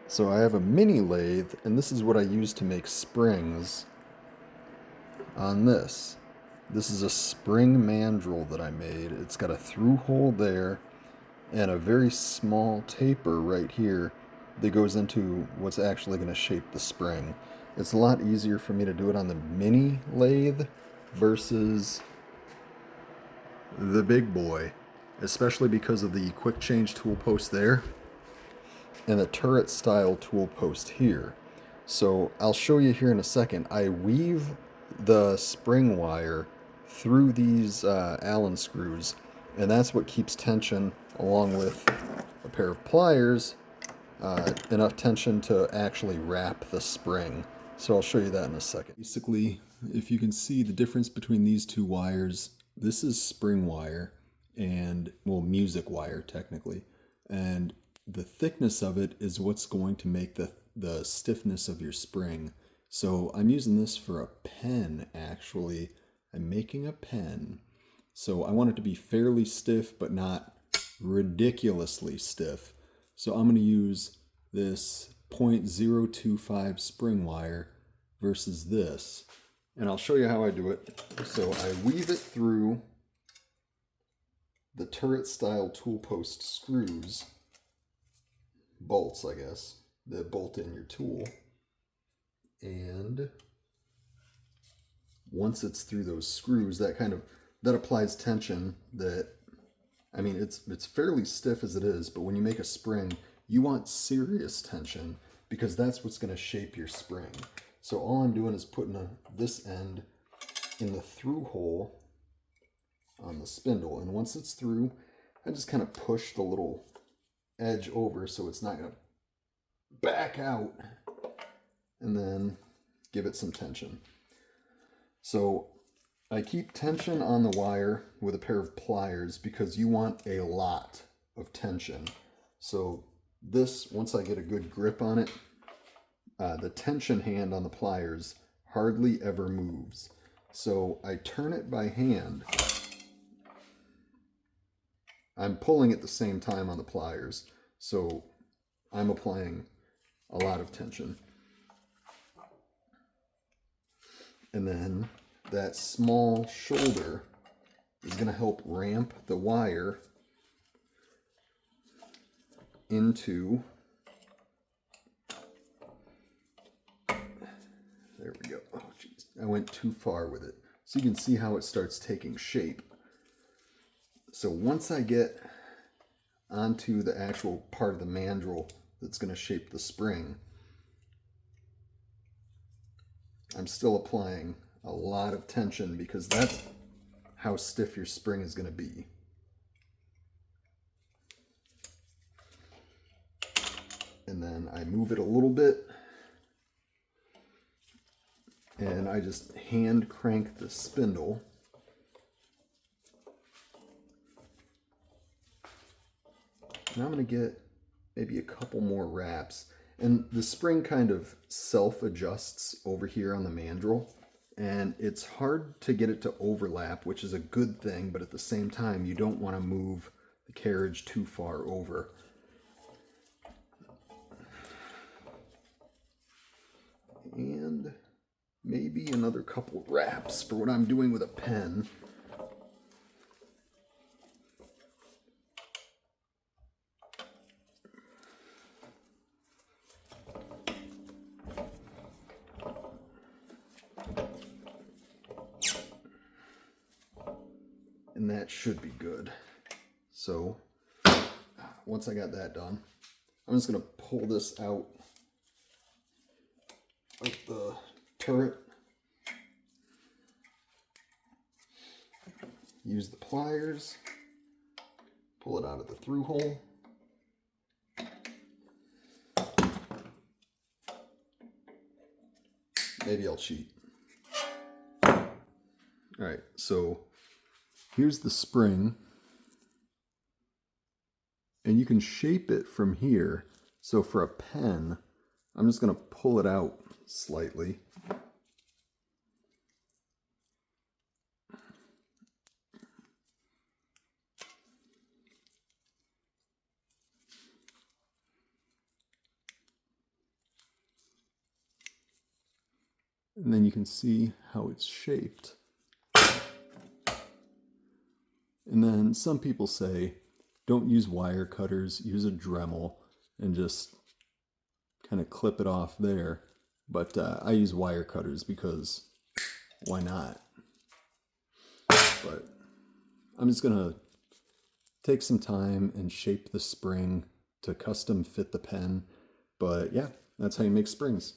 So I have a mini lathe, and this is what I use to make springs on this. This is a spring mandrel that I made. It's got a through hole there and a very small taper right here that goes into what's actually going to shape the spring. It's a lot easier for me to do it on the mini lathe versus the big boy, especially because of the quick change tool post there and the turret style tool post here. So I'll show you here in a second. I weave the spring wire through these Allen screws, and that's what keeps tension, along with a pair of pliers, enough tension to actually wrap the spring. So I'll show you that in a second. Basically, if you can see the difference between these two wires, this is spring wire and, well, music wire technically. And the thickness of it is what's going to make the stiffness of your spring. So I'm using this for a pen, actually. I'm making a pen. So I want it to be fairly stiff, but not ridiculously stiff. So I'm going to use this 0.025 spring wire versus this. And I'll show you how I do it. So I weave it through the turret style tool post screws, bolts, I guess, that bolt in your tool. And once it's through those screws, that applies tension that, I mean, it's fairly stiff as it is, but when you make a spring, you want serious tension because that's what's going to shape your spring. So all I'm doing is putting this end in the through hole on the spindle. And once it's through, I just kind of push the little edge over so it's not going to back out, and then give it some tension. So I keep tension on the wire with a pair of pliers because you want a lot of tension. So this, once I get a good grip on it, the tension hand on the pliers hardly ever moves. So I turn it by hand. I'm pulling at the same time on the pliers, so I'm applying a lot of tension. And then that small shoulder is going to help ramp the wire into, there we go. Oh geez, I went too far with it. So you can see how it starts taking shape. So once I get onto the actual part of the mandrel that's going to shape the spring, I'm still applying a lot of tension because that's how stiff your spring is going to be. And then I move it a little bit, and I just hand crank the spindle. Now I'm going to get maybe a couple more wraps. And the spring kind of self-adjusts over here on the mandrel. And it's hard to get it to overlap, which is a good thing, but at the same time, you don't want to move the carriage too far over. And maybe another couple wraps for what I'm doing with a pen. And that should be good. So once I got that done, I'm just going to pull this out of the turret, use the pliers, pull it out of the through hole. Maybe I'll cheat. All right, so here's the spring, and you can shape it from here. So for a pen, I'm just going to pull it out slightly. And then you can see how it's shaped. And then some people say, don't use wire cutters, use a Dremel and just kind of clip it off there. But I use wire cutters because why not? But I'm just gonna take some time and shape the spring to custom fit the pen. But yeah, that's how you make springs.